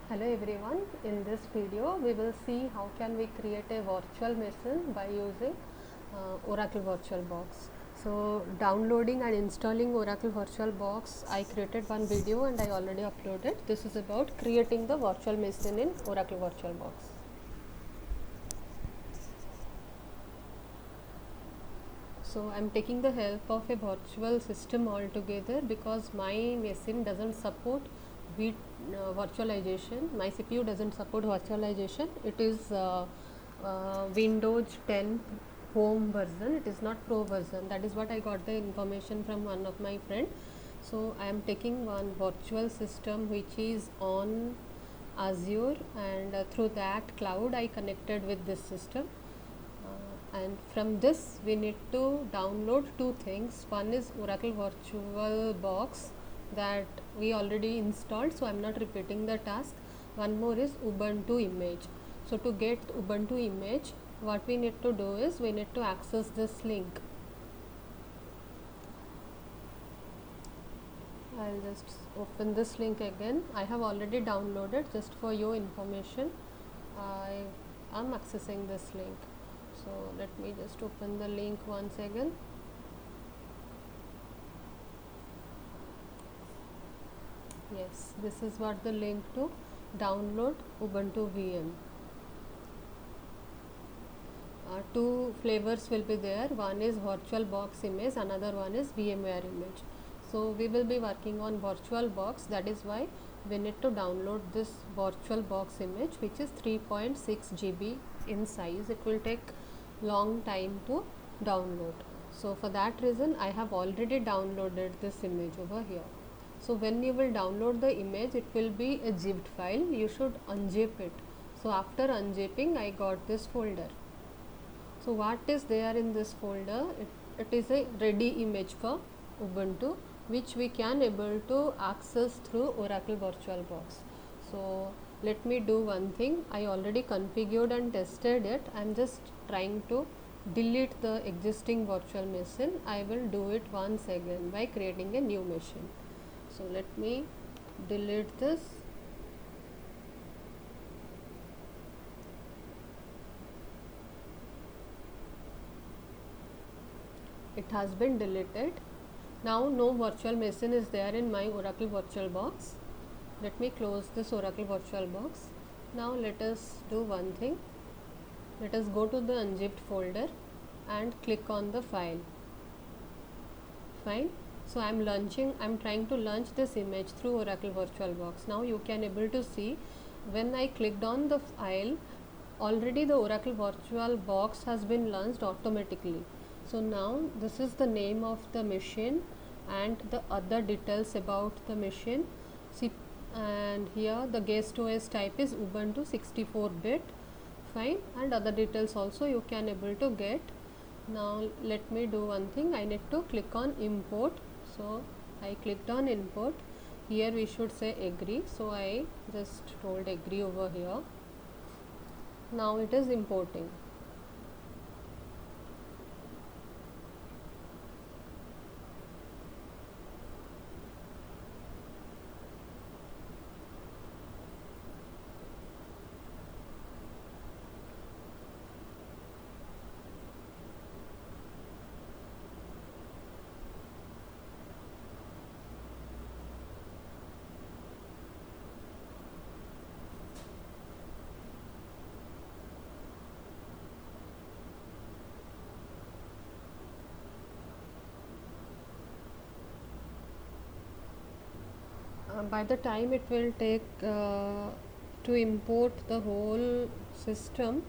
Hello everyone, in this video we will see how can we create a virtual machine by using Oracle VirtualBox. So downloading and installing Oracle VirtualBox, I created one video and I already uploaded. This is about creating the virtual machine in Oracle VirtualBox. So I'm taking the help of a virtual system altogether because my machine doesn't support virtualization. My CPU doesn't support virtualization. It is Windows 10 home version. It is not pro version. That is what I got the information from one of my friend. So I am taking one virtual system which is on Azure, and through that cloud I connected with this system. And from this we need to download two things. One is Oracle VirtualBox that we already installed, so I'm not repeating the task. One more is Ubuntu image. So to get Ubuntu image, what we need to do is we need to access this link. I'll just open this link again. I have already downloaded. Just for your information, I am accessing this link. So let me just open the link once again. Yes, this is what the link to download Ubuntu VM. Two flavors will be there. One is VirtualBox image, another one is VMware image. So we will be working on VirtualBox. That is why we need to download this VirtualBox image, which is 3.6 GB in size. It will take long time to download. So for that reason I have already downloaded this image over here. So when you will download the image, it will be a zipped file. You should unzip it. So after unzipping, I got this folder. So what is there in this folder? It is a ready image for Ubuntu, which we can able to access through Oracle VirtualBox. So let me do one thing. I already configured and tested it. I am just trying to delete the existing virtual machine. I will do it once again by creating a new machine. So let me delete this. It has been deleted. Now no virtual machine is there in my Oracle VirtualBox. Let me close this Oracle VirtualBox. Now let us do one thing. Let us go to the unzipped folder and click on the file. Fine. So I'm trying to launch this image through Oracle VirtualBox. Now you can able to see when I clicked on the file, already the Oracle VirtualBox has been launched automatically. So now this is the name of the machine and the other details about the machine. See, and here the guest OS type is Ubuntu 64-bit. Fine, and other details also you can able to get. Now let me do one thing. I need to click on import. So I clicked on import. Here we should say agree. So I just told agree over here. Now it is importing. By the time it will take to import the whole system,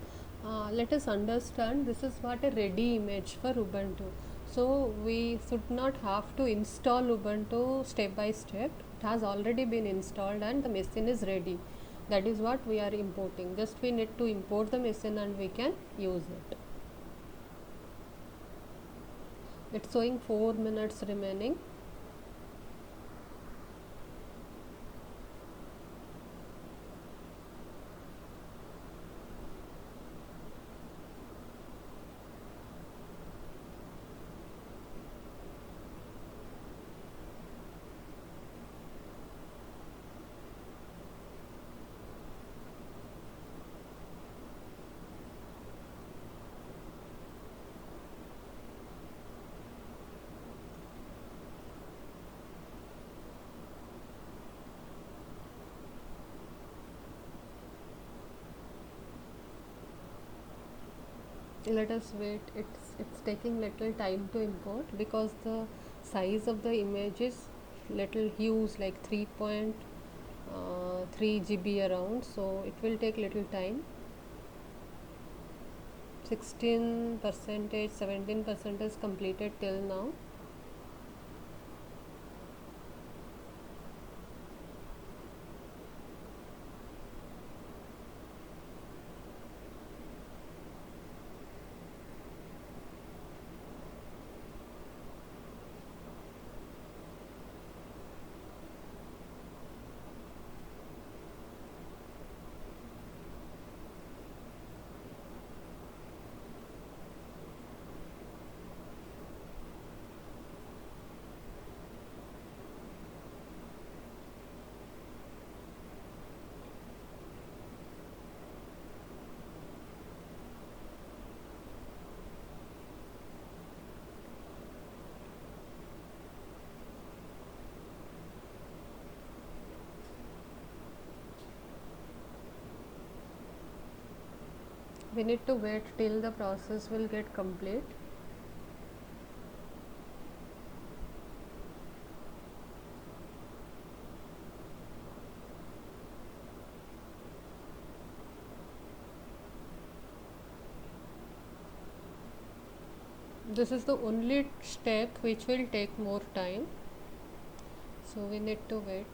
let us understand this is what a ready image for Ubuntu. So we should not have to install Ubuntu step by step. It has already been installed and the machine is ready. That is what we are importing. Just we need to import the machine and we can use it. It's showing 4 minutes remaining. Let us wait. It's taking little time to import because the size of the image is little huge, like 3.3 GB around, so it will take little time. 16%, 17% is completed till now. We need to wait till the process will get complete. This is the only step which will take more time, so we need to wait.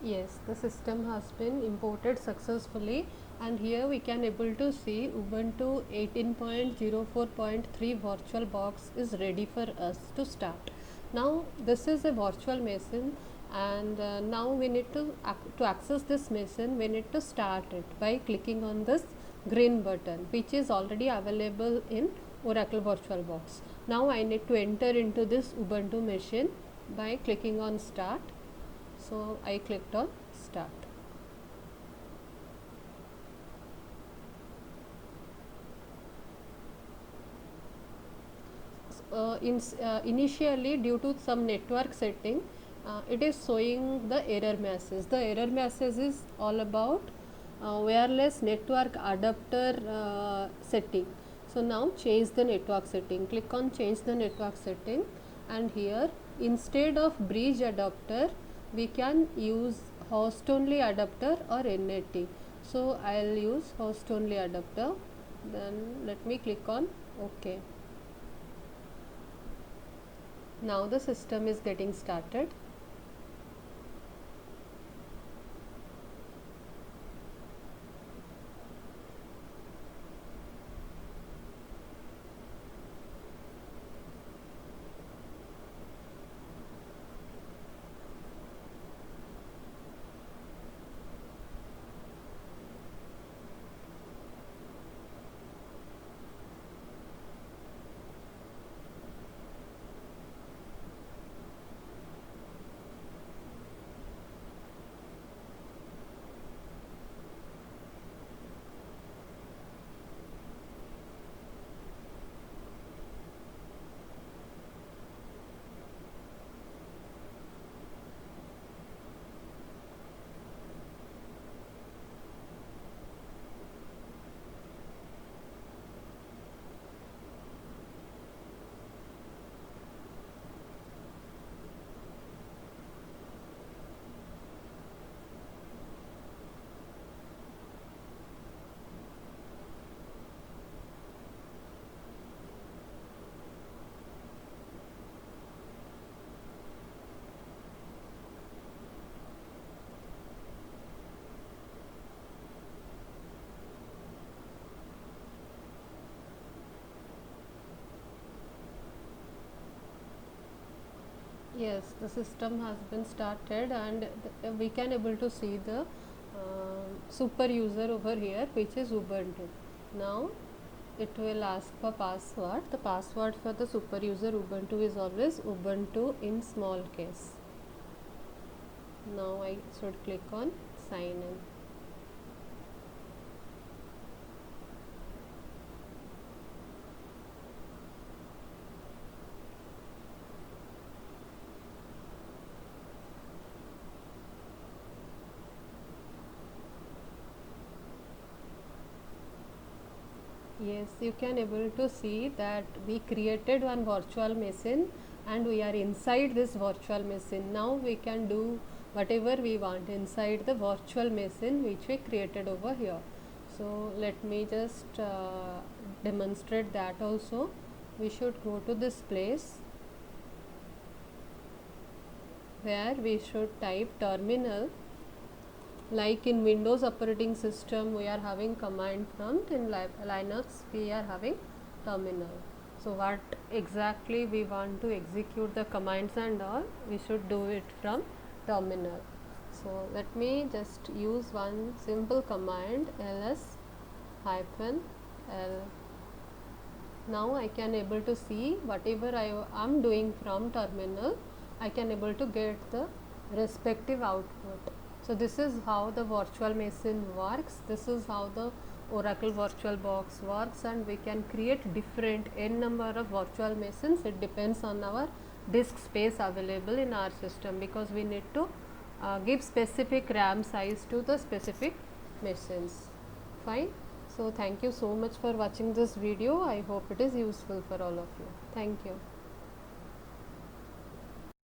Yes, the system has been imported successfully, and here we can able to see Ubuntu 18.04.3 VirtualBox is ready for us to start. Now this is a virtual machine, and now we need to access this machine we need to start it by clicking on this green button which is already available in Oracle VirtualBox. Now I need to enter into this Ubuntu machine by clicking on start. So I clicked on start. Initially, due to some network setting, it is showing the error message. The error message is all about wireless network adapter setting. So now change the network setting. Click on change the network setting, and here instead of bridge adapter we can use host only adapter or NAT. So I'll use host only adapter. Then let me click on OK. Now the system is getting started. Yes, the system has been started, and we can able to see the super user over here, which is Ubuntu. Now it will ask for password. The password for the super user Ubuntu is always Ubuntu in small case. Now I should click on sign in. Yes, you can able to see that we created one virtual machine and we are inside this virtual machine. Now we can do whatever we want inside the virtual machine which we created over here. So let me just demonstrate that also. We should go to this place where we should type terminal. Like in Windows operating system we are having command prompt, in Linux we are having terminal. So what exactly we want to execute the commands and all, we should do it from terminal. So let me just use one simple command, ls -l. Now I can able to see whatever I am doing from terminal, I can able to get the respective output. So this is how the virtual machine works. This is how the Oracle VirtualBox works, and we can create different n number of virtual machines. It depends on our disk space available in our system, because we need to give specific RAM size to the specific machines. Fine. So thank you so much for watching this video. I hope it is useful for all of you. Thank you.